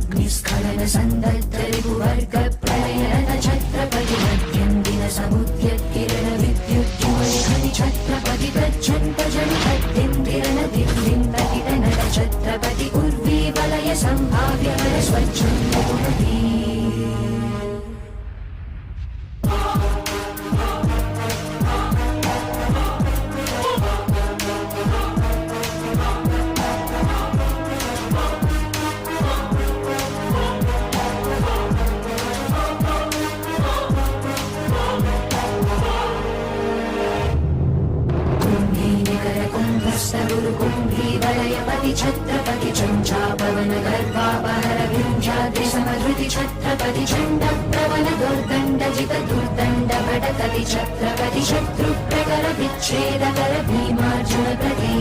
अग्निस्खलन सन्दग्ध रिपुवर्ग प्रलयन छत्रपति मध्यन्दिन समुद्य किरण विद्युज्ज्वलि छत्रपति गच्छन्त जनितद्दिन्दिरन दिग्दिं प्रहित नर छत्रपति उर्वी वलय सम्भाव्य वर स्वच्छन्दुमती गुरुकुम्भीवलयपति छत्रपति चञ्चापवन गर्भापहर विंध्याद्रि समधृति छत्रपति चण्ड प्रबल दुर्दण्ड जित दुर्दण्ड भटकति छत्रपति शत्रुप्रकर विच्छेदकर भीमार्जुन प्रति